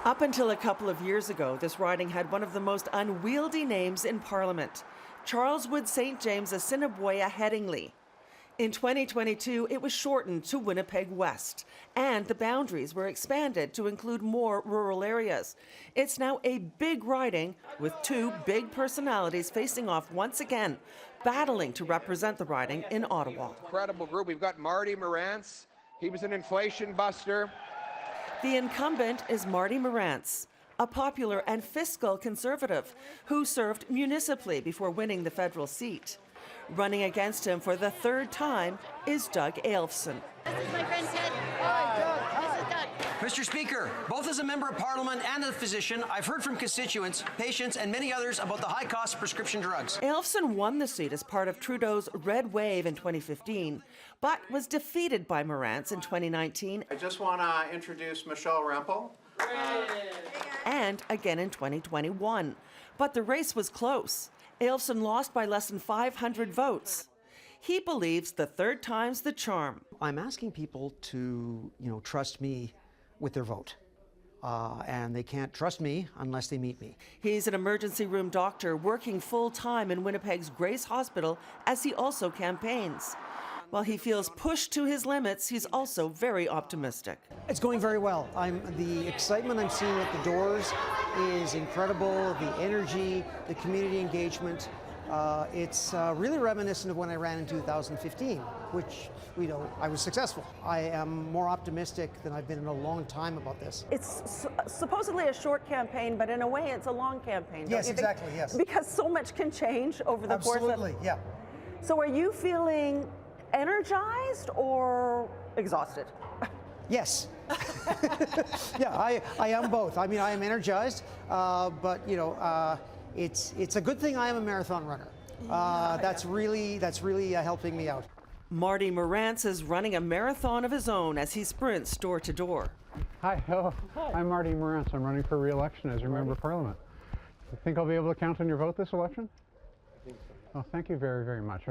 Up until a couple of years ago, this riding had one of the most unwieldy names in Parliament, Charleswood St. James Assiniboia Headingley. In 2022, it was shortened to Winnipeg West, and the boundaries were expanded to include more rural areas. It's now a big riding with two big personalities facing off once again, battling to represent the riding in Ottawa. Incredible group. We've got Marty Morantz. He was an inflation buster. The incumbent is Marty Morantz, a popular and fiscal Conservative who served municipally before winning the federal seat. Running against him for the third time is Doug Eyolfson. This is my friend Ted. Hi, Doug. This is Doug. Mr. Speaker, both as a member of Parliament and a physician, I've heard from constituents, patients, and many others about the high cost of prescription drugs. Eyolfson won the seat as part of Trudeau's Red Wave in 2015, but was defeated by Morantz in 2019. I just want to introduce Michelle Rempel. And again in 2021. But the race was close. Eyolfson lost by less than 500 votes. He believes the third time's the charm. I'm asking people to, trust me with their vote. And they can't trust me unless they meet me. He's an emergency room doctor working full-time in Winnipeg's Grace Hospital as he also campaigns. While he feels pushed to his limits, he's also very optimistic. It's going very well. The excitement I'm seeing at the doors is incredible. The energy, the community engagement. It's really reminiscent of when I ran in 2015, which, I was successful. I am more optimistic than I've been in a long time about this. It's supposedly a short campaign, but in a way it's a long campaign. Yes, exactly, yes. Because so much can change over the course of... Absolutely, yeah. So are you feeling energized or exhausted? Yes. Yeah, I am both. I mean, I am energized, but it's a good thing I am a marathon runner. That's really helping me out. Marty Morantz is running a marathon of his own as he sprints door to door. Hi, hello. I'm Marty Morantz. I'm running for re-election as your member of Parliament. You think I'll be able to count on your vote this election? I think so. Oh, thank you very, very much.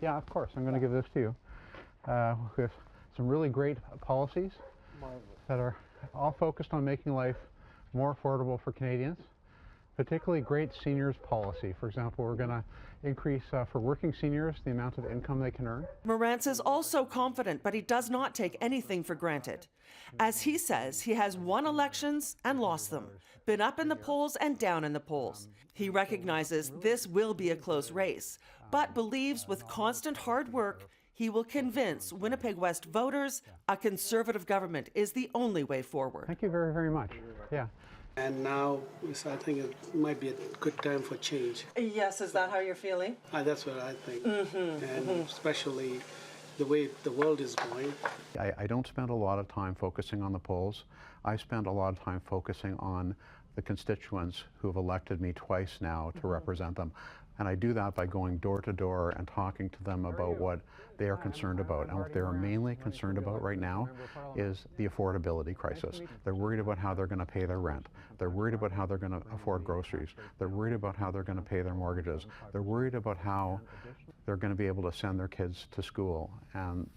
Yeah, of course. I'm going to give this to you. With some really great policies that are all focused on making life more affordable for Canadians, particularly great seniors policy. For example, we're going to increase for working seniors the amount of income they can earn. Morantz is also confident, but he does not take anything for granted. As he says, he has won elections and lost them, been up in the polls and down in the polls. He recognizes this will be a close race, but believes with constant hard work, he will convince Winnipeg West voters a Conservative government is the only way forward. Thank you very, very much. Yeah. And now, I think it might be a good time for change. Yes, is that how you're feeling? That's what I think. Especially the way the world is going. I don't spend a lot of time focusing on the polls. I spend a lot of time focusing on the constituents who have elected me twice now to represent them. And I do that by going door to door and talking to them about what they are concerned about. And what they are mainly concerned about right now is the affordability crisis. They're worried about how they're going to pay their rent. They're worried about how they're going to afford groceries. They're worried about how they're going to pay their mortgages. They're worried about how they're going to be able to send their kids to school and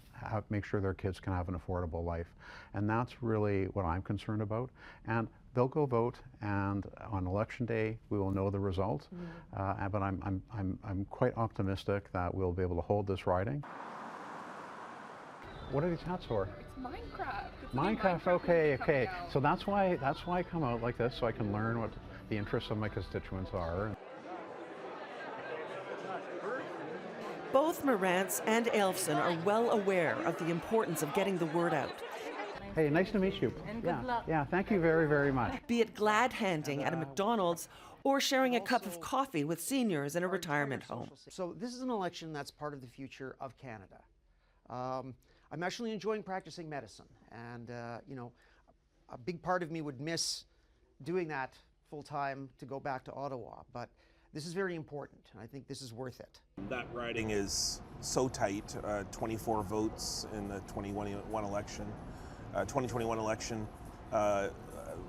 make sure their kids can have an affordable life. And that's really what I'm concerned about. And they'll go vote, and on election day we will know the result. But I'm quite optimistic that we'll be able to hold this riding. What are these hats for? It's Minecraft. Minecraft. Okay. So that's why I come out like this, so I can learn what the interests of my constituents are. Both Morantz and Eyolfson are well aware of the importance of getting the word out. Hey, nice to meet you. And good luck. Yeah, thank you very, very much. Be it glad handing at a McDonald's or sharing a cup of coffee with seniors in a retirement home. So this is an election that's part of the future of Canada. I'm actually enjoying practicing medicine, and a big part of me would miss doing that full time to go back to Ottawa, but this is very important, and I think this is worth it. That riding is so tight, 24 votes in the 2021 election,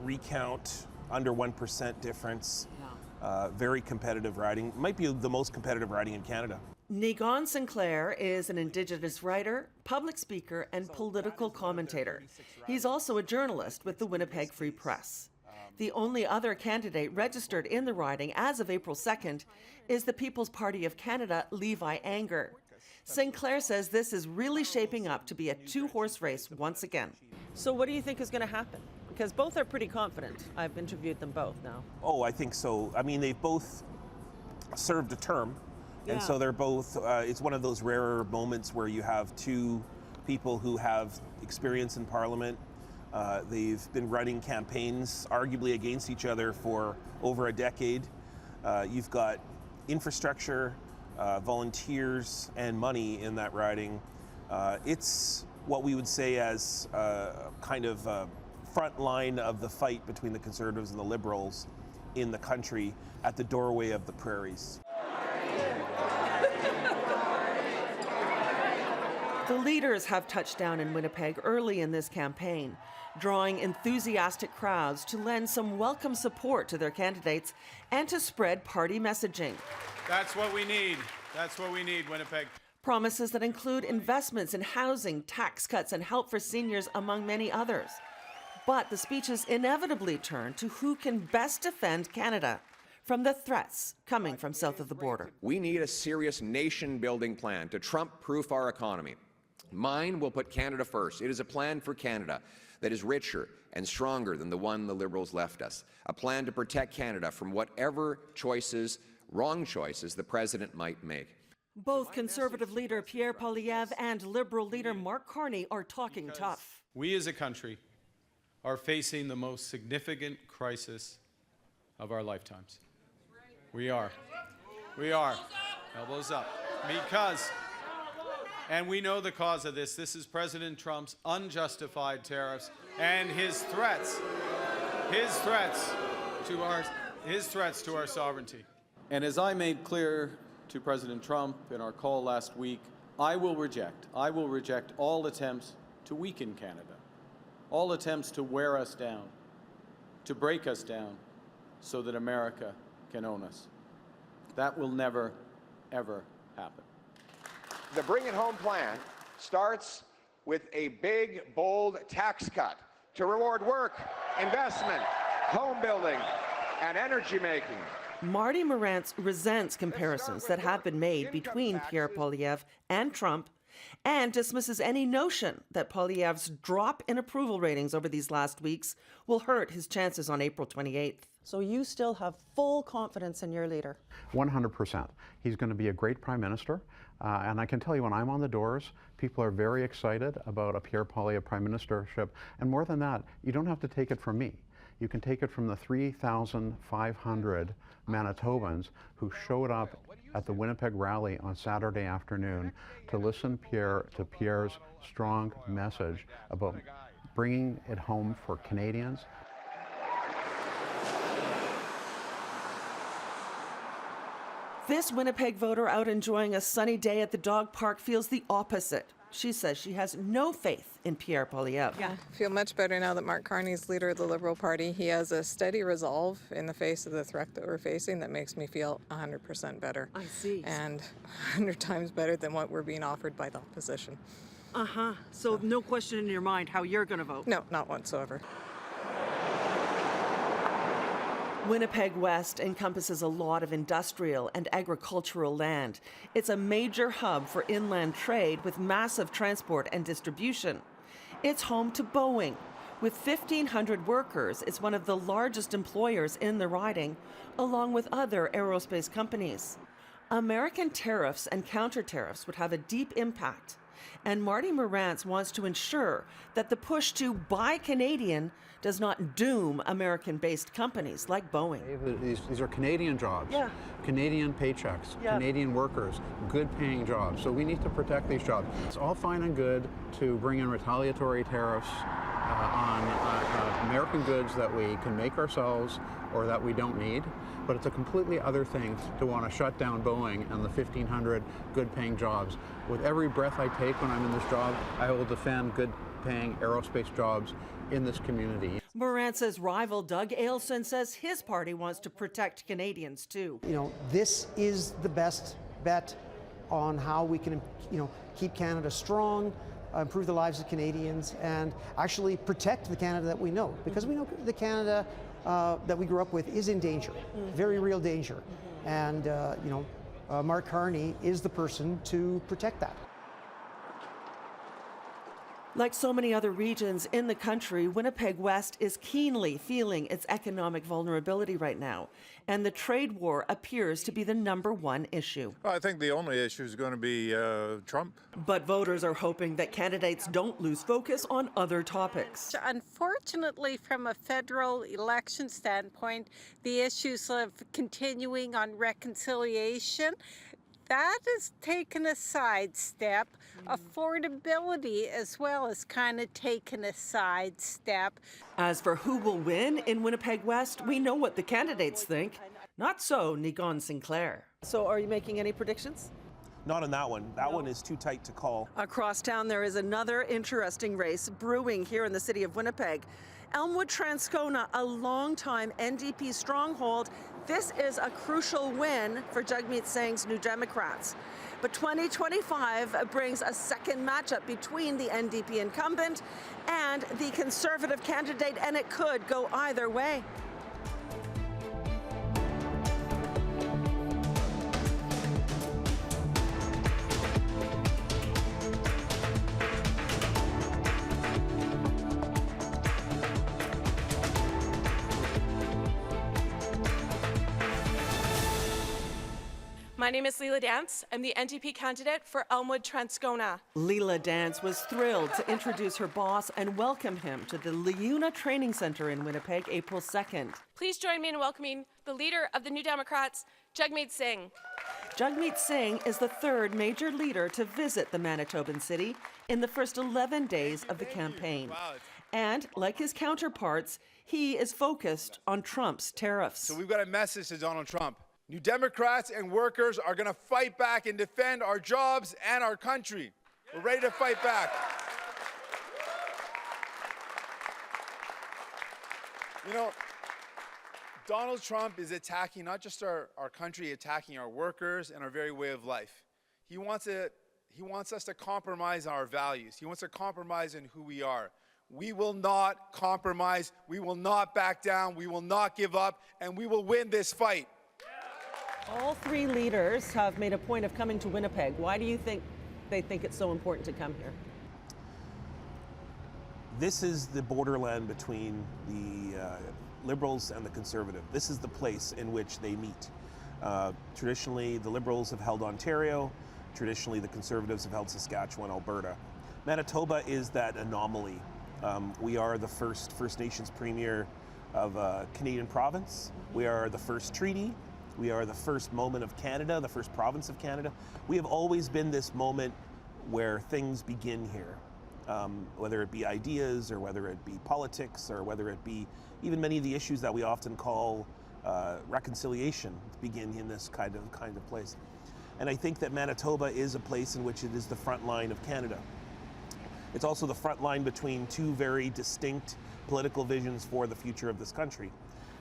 recount, under 1% difference, very competitive riding, might be the most competitive riding in Canada. Nic Sinclair is an Indigenous writer, public speaker, and political commentator. He's also a journalist with the Winnipeg Free Press. The only other candidate registered in the riding as of April 2nd is the People's Party of Canada, Levi Anger. Sinclair says this is really shaping up to be a two-horse race once again. So what do you think is going to happen? Because both are pretty confident. I've interviewed them both now. Oh, I think so. I mean, they've both served a term, and so they're both, it's one of those rarer moments where you have two people who have experience in Parliament. They've been running campaigns, arguably against each other, for over a decade. You've got infrastructure, volunteers, and money in that riding. It's what we would say as kind of front line of the fight between the Conservatives and the Liberals in the country at the doorway of the prairies. The leaders have touched down in Winnipeg early in this campaign, drawing enthusiastic crowds to lend some welcome support to their candidates and to spread party messaging. That's what we need. That's what we need, Winnipeg. Promises that include investments in housing, tax cuts, and help for seniors, among many others. But the speeches inevitably turn to who can best defend Canada from the threats coming from south of the border. We need a serious nation-building plan to Trump-proof our economy. Mine will put Canada first. It is a plan for Canada that is richer and stronger than the one the Liberals left us. A plan to protect Canada from whatever choices, wrong choices, the President might make. Both Conservative leader Pierre Poilievre and Liberal leader Mark Carney are talking tough. We as a country are facing the most significant crisis of our lifetimes. We are. We are. Elbows up. Because, and we know the cause of this. This is President Trump's unjustified tariffs and his threats to our sovereignty. And as I made clear to President Trump in our call last week, I will reject all attempts to weaken Canada, all attempts to wear us down, to break us down so that America can own us. That will never, ever happen. The Bring It Home plan starts with a big, bold tax cut to reward work, investment, home building, and energy making. Marty Morantz resents comparisons that have been made between Pierre Poilievre and Trump and dismisses any notion that Poilievre's drop in approval ratings over these last weeks will hurt his chances on April 28th. So you still have full confidence in your leader? 100%. He's going to be a great prime minister. And I can tell you, when I'm on the doors, people are very excited about a Pierre Poilievre prime ministership. And more than that, you don't have to take it from me. You can take it from the 3,500 Manitobans who showed up at the Winnipeg rally on Saturday afternoon to listen to Pierre's strong message about bringing it home for Canadians. This Winnipeg voter out enjoying a sunny day at the dog park feels the opposite. She says she has no faith in Pierre Poilievre. Yeah, I feel much better now that Mark Carney's leader of the Liberal Party. He has a steady resolve in the face of the threat that we're facing that makes me feel 100% better. I see. And 100 times better than what we're being offered by the opposition. So no question in your mind how you're going to vote? No, not whatsoever. Winnipeg West encompasses a lot of industrial and agricultural land. It's a major hub for inland trade with massive transport and distribution. It's home to Boeing. With 1,500 workers, it's one of the largest employers in the riding, along with other aerospace companies. American tariffs and counter-tariffs would have a deep impact, and Marty Morantz wants to ensure that the push to buy Canadian does not doom American-based companies like Boeing. These are Canadian jobs, Canadian paychecks, Canadian workers, good-paying jobs. So we need to protect these jobs. It's all fine and good to bring in retaliatory tariffs on American goods that we can make ourselves or that we don't need, but it's a completely other thing to want to shut down Boeing and the 1,500 good-paying jobs. With every breath I take when I'm in this job, I will defend good-paying aerospace jobs in this community. Morantz's rival Doug Eyolfson says his party wants to protect Canadians too. You know, this is the best bet on how we can, keep Canada strong, improve the lives of Canadians, and actually protect the Canada that we know. Because we know the Canada that we grew up with is in danger, very real danger. And, Mark Carney is the person to protect that. Like so many other regions in the country, Winnipeg West is keenly feeling its economic vulnerability right now, and the trade war appears to be the #1 issue. I think the only issue is going to be Trump. But voters are hoping that candidates don't lose focus on other topics. Unfortunately, from a federal election standpoint, the issues of continuing on reconciliation, that has taken a sidestep. Affordability as well has kind of taken a sidestep. As for who will win in Winnipeg West, we know what the candidates think. Not so Nic Sinclair. So are you making any predictions? Not on that one. That one is too tight to call. Across town, there is another interesting race brewing here in the city of Winnipeg. Elmwood Transcona, a longtime NDP stronghold. This is a crucial win for Jagmeet Singh's New Democrats. But 2025 brings a second matchup between the NDP incumbent and the Conservative candidate, and it could go either way. My name is Leila Dance. I'm the NDP candidate for Elmwood Transcona. Leila Dance was thrilled to introduce her boss and welcome him to the Liuna Training Center in Winnipeg, April 2nd. Please join me in welcoming the leader of the New Democrats, Jagmeet Singh. Jagmeet Singh is the third major leader to visit the Manitoban city in the first 11 days of the campaign. And like his counterparts, he is focused on Trump's tariffs. So we've got a message to Donald Trump. New Democrats and workers are going to fight back and defend our jobs and our country. We're ready to fight back. You know, Donald Trump is attacking not just our country, attacking our workers and our very way of life. He wants us to compromise our values. He wants to compromise in who we are. We will not compromise. We will not back down. We will not give up, and we will win this fight. All three leaders have made a point of coming to Winnipeg. Why do you think they think it's so important to come here? This is the borderland between the Liberals and the Conservative. This is the place in which they meet. Traditionally, the Liberals have held Ontario. Traditionally, the Conservatives have held Saskatchewan, Alberta. Manitoba is that anomaly. We are the first First Nations premier of a Canadian province. We are the first treaty. We are the first moment of Canada, the first province of Canada. We have always been this moment where things begin here, whether it be ideas or whether it be politics or whether it be even many of the issues that we often call reconciliation begin in this kind of place. And I think that Manitoba is a place in which it is the front line of Canada. It's also the front line between two very distinct political visions for the future of this country.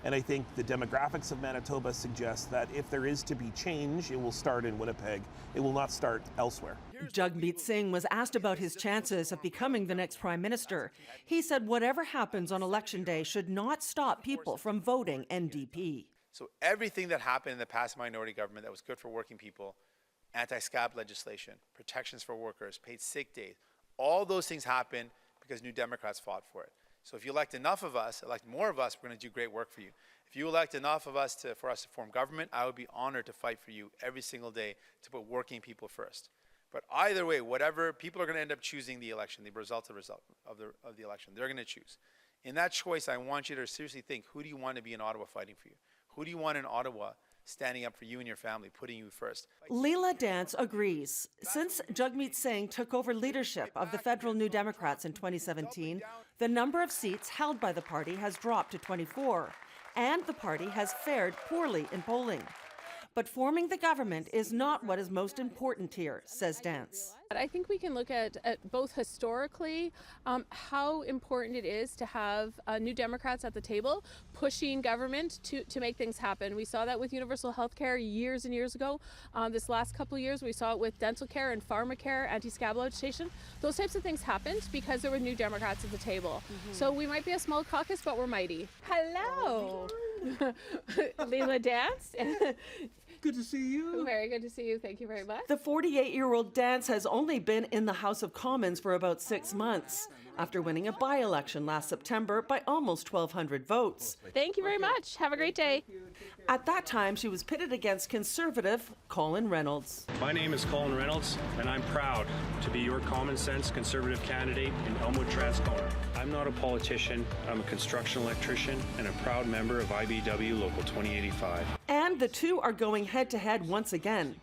And I think the demographics of Manitoba suggest that if there is to be change, it will start in Winnipeg. It will not start elsewhere. Jagmeet Singh was asked about his chances of becoming the next prime minister. He said whatever happens on election day should not stop people from voting NDP. So everything that happened in the past minority government that was good for working people, anti-SCAP legislation, protections for workers, paid sick days, all those things happened because New Democrats fought for it. So if you elect enough of us, elect more of us, we're going to do great work for you. If you elect enough of us for us to form government, I would be honored to fight for you every single day to put working people first. But either way, whatever, people are going to end up choosing the election, the result of the election. They're going to choose. In that choice, I want you to seriously think, who do you want to be in Ottawa fighting for you? Who do you want in Ottawa standing up for you and your family, putting you first? Leila Dance agrees. Since Jagmeet Singh took over leadership of the federal New Democrats in 2017, the number of seats held by the party has dropped to 24, and the party has fared poorly in polling. But forming the government is not what is most important here, says Dance. I think we can look at both historically how important it is to have New Democrats at the table pushing government to make things happen. We saw that with universal health care years and years ago. This last couple of years we saw it with dental care and pharmacare, anti-scab legislation. Those types of things happened because there were New Democrats at the table. So we might be a small caucus, but we're mighty. Hello! Leila Dance. Good to see you. Very good to see you. Thank you very much. The 48-year-old Dance has only been in the House of Commons for about 6 months, after winning a by-election last September by almost 1,200 votes. Thank you very much. Have a great day. At that time, she was pitted against Conservative Colin Reynolds. My name is Colin Reynolds, and I'm proud to be your common sense Conservative candidate in Elmwood Transcona. I'm not a politician. I'm a construction electrician and a proud member of IBW Local 2085. And the two are going head-to-head once again.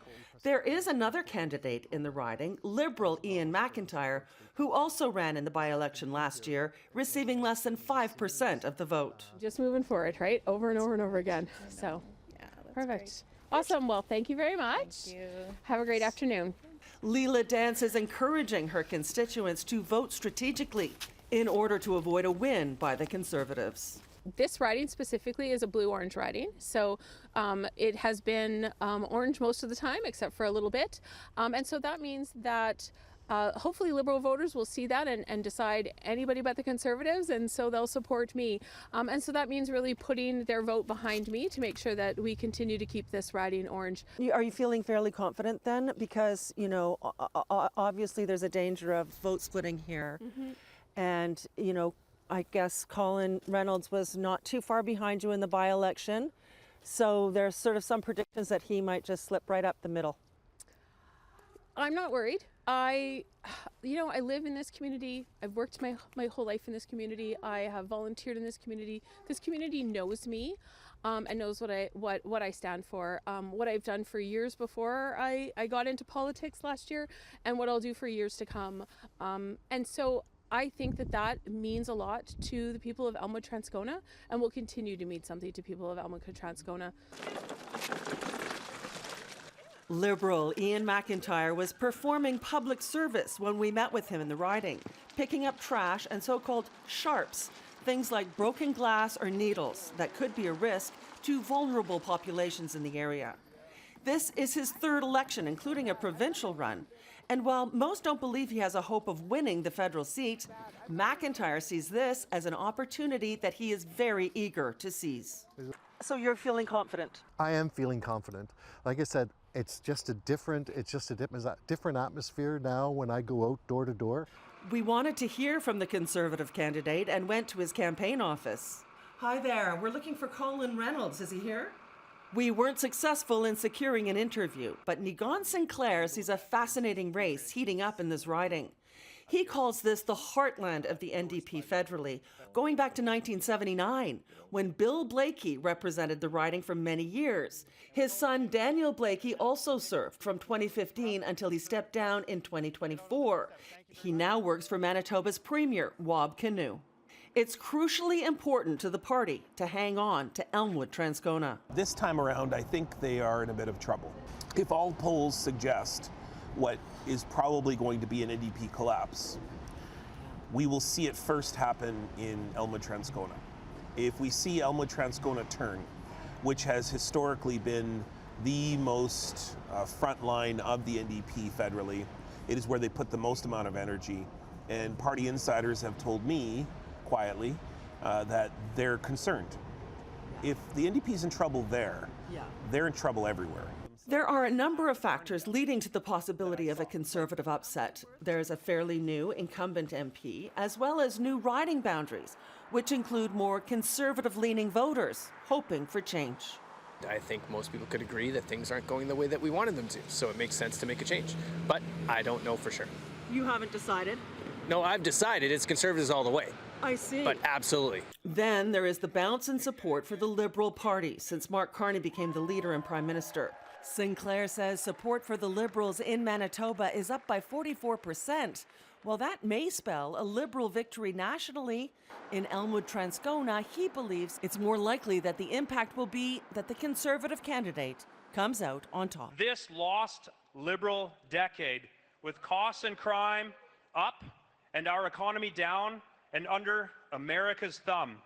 There is another candidate in the riding, Liberal Ian MacIntyre, who also ran in the by-election last year, receiving less than 5% of the vote. Just moving forward, right? Over and over and over again. So, yeah, perfect. Great. Awesome. Well, thank you very much. Thank you. Have a great afternoon. Leila Dance is encouraging her constituents to vote strategically in order to avoid a win by the Conservatives. This riding specifically is a blue-orange riding, so it has been orange most of the time, except for a little bit. And so that means that hopefully Liberal voters will see that and decide anybody but the Conservatives, and so they'll support me. And so that means really putting their vote behind me to make sure that we continue to keep this riding orange. Are you feeling fairly confident then? Because, you know, obviously there's a danger of vote splitting here. And, you know, I guess Colin Reynolds was not too far behind you in the by-election. So there's sort of some predictions that he might just slip right up the middle. I'm not worried. I live in this community. I've worked my whole life in this community. I have volunteered in this community. This community knows me and knows what I stand for, what I've done for years before I got into politics last year, and what I'll do for years to come. And so I think that means a lot to the people of Elmwood Transcona, and will continue to mean something to people of Elmwood Transcona. Liberal Ian MacIntyre was performing public service when we met with him in the riding, picking up trash and so-called sharps, things like broken glass or needles that could be a risk to vulnerable populations in the area. This is his third election, including a provincial run. And while most don't believe he has a hope of winning the federal seat, MacIntyre sees this as an opportunity that he is very eager to seize. So you're feeling confident? I am feeling confident. Like I said, it's just a different atmosphere now when I go out door to door. We wanted to hear from the Conservative candidate and went to his campaign office. Hi there, we're looking for Colin Reynolds. Is he here? We weren't successful in securing an interview, but Nigon Sinclair sees a fascinating race heating up in this riding. He calls this the heartland of the NDP federally, going back to 1979, when Bill Blakey represented the riding for many years. His son Daniel Blakey also served from 2015 until he stepped down in 2024. He now works for Manitoba's Premier, Wab Kinew. It's crucially important to the party to hang on to Elmwood Transcona. This time around, I think they are in a bit of trouble. If all polls suggest what is probably going to be an NDP collapse, we will see it first happen in Elmwood Transcona. If we see Elmwood Transcona turn, which has historically been the most front line of the NDP federally, it is where they put the most amount of energy. And party insiders have told me, quietly, that they're concerned. If the NDP's in trouble there, they're in trouble everywhere. There are a number of factors leading to the possibility of a Conservative upset. There's a fairly new incumbent MP, as well as new riding boundaries, which include more Conservative-leaning voters hoping for change. I think most people could agree that things aren't going the way that we wanted them to, so it makes sense to make a change. But I don't know for sure. You haven't decided? No, I've decided it's Conservatives all the way. I see. But absolutely. Then there is the bounce in support for the Liberal Party since Mark Carney became the leader and Prime Minister. Sinclair says support for the Liberals in Manitoba is up by 44%. Well, that may spell a Liberal victory nationally. In Elmwood Transcona, he believes it's more likely that the impact will be that the Conservative candidate comes out on top. This lost Liberal decade, with costs and crime up and our economy down and under America's thumb.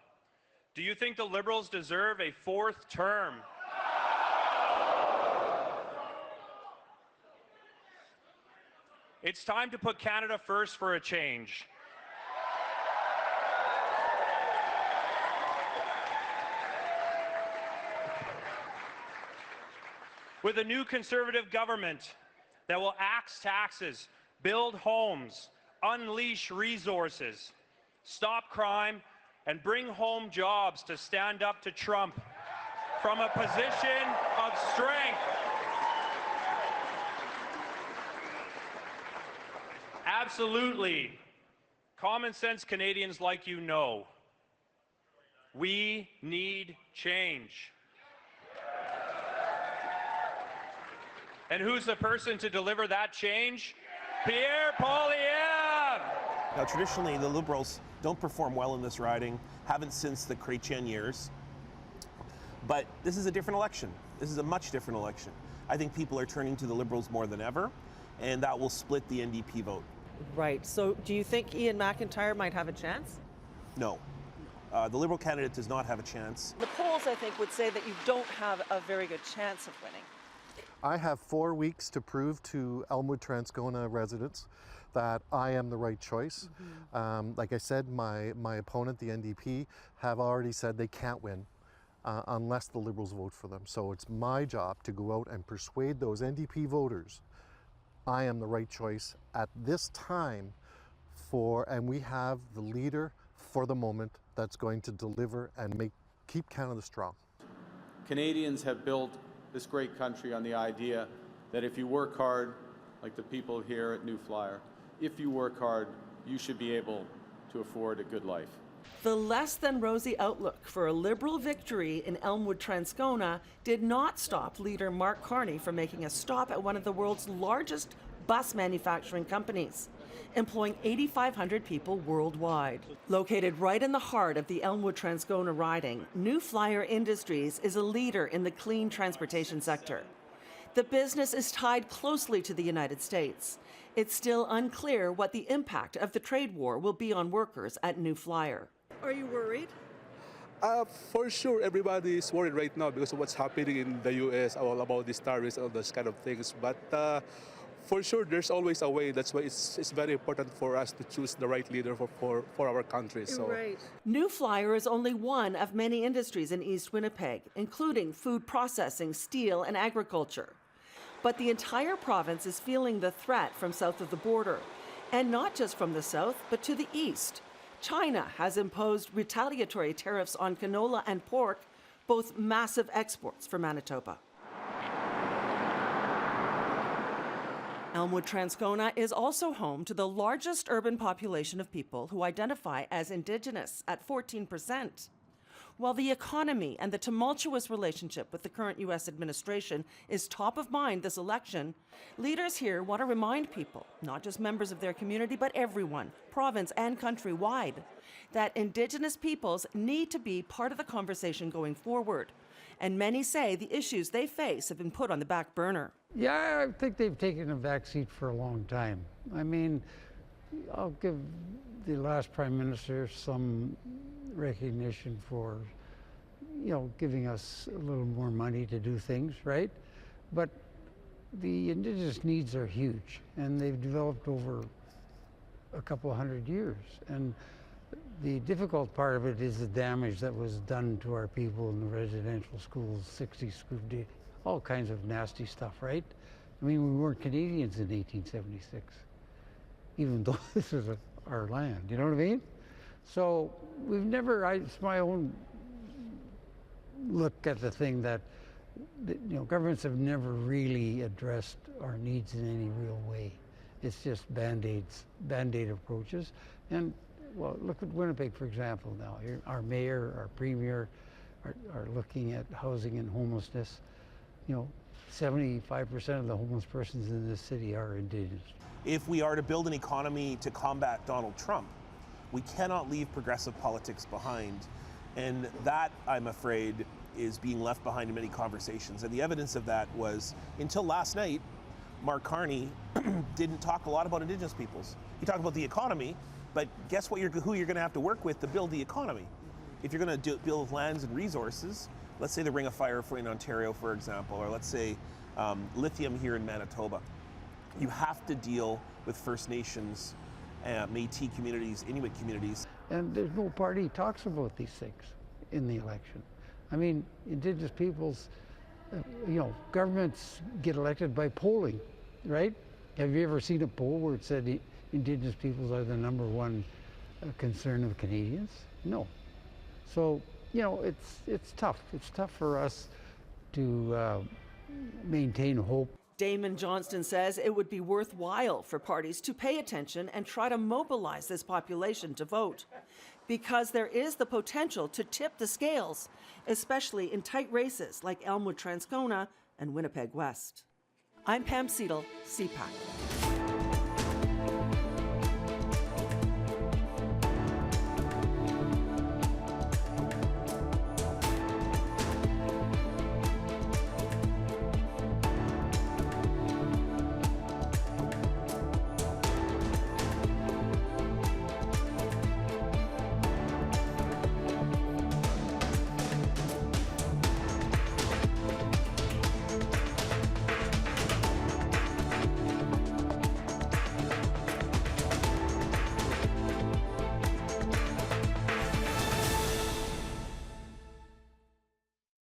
Do you think the Liberals deserve a fourth term? It's time to put Canada first for a change. With a new Conservative government that will axe taxes, build homes, unleash resources, stop crime, and bring home jobs to stand up to Trump from a position of strength. Absolutely. Common sense Canadians like you know. We need change. And who's the person to deliver that change? Pierre Poilievre! Now, traditionally, the Liberals don't perform well in this riding, haven't since the Chrétien years. But this is a different election. This is a much different election. I think people are turning to the Liberals more than ever, and that will split the NDP vote. Right. So do you think Ian MacIntyre might have a chance? No. The Liberal candidate does not have a chance. The polls, I think, would say that you don't have a very good chance of winning. I have 4 weeks to prove to Elmwood Transcona residents that I am the right choice. Like I said, my opponent, the NDP, have already said they can't win unless the Liberals vote for them. So it's my job to go out and persuade those NDP voters I am the right choice at this time and we have the leader for the moment that's going to deliver and keep Canada strong. Canadians have built this great country on the idea that if you work hard, like the people here at New Flyer, if you work hard, you should be able to afford a good life. The less than rosy outlook for a Liberal victory in Elmwood Transcona did not stop leader Mark Carney from making a stop at one of the world's largest bus manufacturing companies, employing 8,500 people worldwide. Located right in the heart of the Elmwood Transcona riding, New Flyer Industries is a leader in the clean transportation sector. The business is tied closely to the United States. It's still unclear what the impact of the trade war will be on workers at New Flyer. Are you worried? For sure, everybody is worried right now because of what's happening in the U.S., all about these tariffs and all those kind of things. But for sure, there's always a way. That's why it's very important for us to choose the right leader for our country. So. Right. New Flyer is only one of many industries in East Winnipeg, including food processing, steel, and agriculture. But the entire province is feeling the threat from south of the border, and not just from the south, but to the east. China has imposed retaliatory tariffs on canola and pork, both massive exports for Manitoba. Elmwood Transcona is also home to the largest urban population of people who identify as Indigenous at 14%. While the economy and the tumultuous relationship with the current U.S. administration is top of mind this election, leaders here want to remind people, not just members of their community, but everyone, province and countrywide, that Indigenous peoples need to be part of the conversation going forward. And many say the issues they face have been put on the back burner. Yeah, I think they've taken a backseat for a long time. I mean, I'll give the last Prime Minister some recognition for, giving us a little more money to do things, right? But the Indigenous needs are huge, and they've developed over a couple of 100 years. And the difficult part of it is the damage that was done to our people in the residential schools, 60 school day, all kinds of nasty stuff, right? I mean, we weren't Canadians in 1876, even though this is our land, you know what I mean? So we've never, it's my own look at the thing that, governments have never really addressed our needs in any real way. It's just Band-Aid approaches. And well, look at Winnipeg, for example, now. Our mayor, our premier are looking at housing and homelessness. 75% of the homeless persons in this city are Indigenous. If we are to build an economy to combat Donald Trump, we cannot leave progressive politics behind. And that, I'm afraid, is being left behind in many conversations. And the evidence of that was, until last night, Mark Carney didn't talk a lot about Indigenous peoples. He talked about the economy, but guess what? Who you're going to have to work with to build the economy. If you're going to build lands and resources, let's say the Ring of Fire in Ontario, for example, or let's say lithium here in Manitoba, you have to deal with First Nations, Métis communities, Inuit communities. And there's no party talks about these things in the election. I mean, Indigenous peoples, governments get elected by polling, right? Have you ever seen a poll where it said Indigenous peoples are the #1 concern of Canadians? No. So, it's tough. It's tough for us to maintain hope. Damon Johnston says it would be worthwhile for parties to pay attention and try to mobilize this population to vote, because there is the potential to tip the scales, especially in tight races like Elmwood Transcona and Winnipeg West. I'm Pam Seatle, CPAC.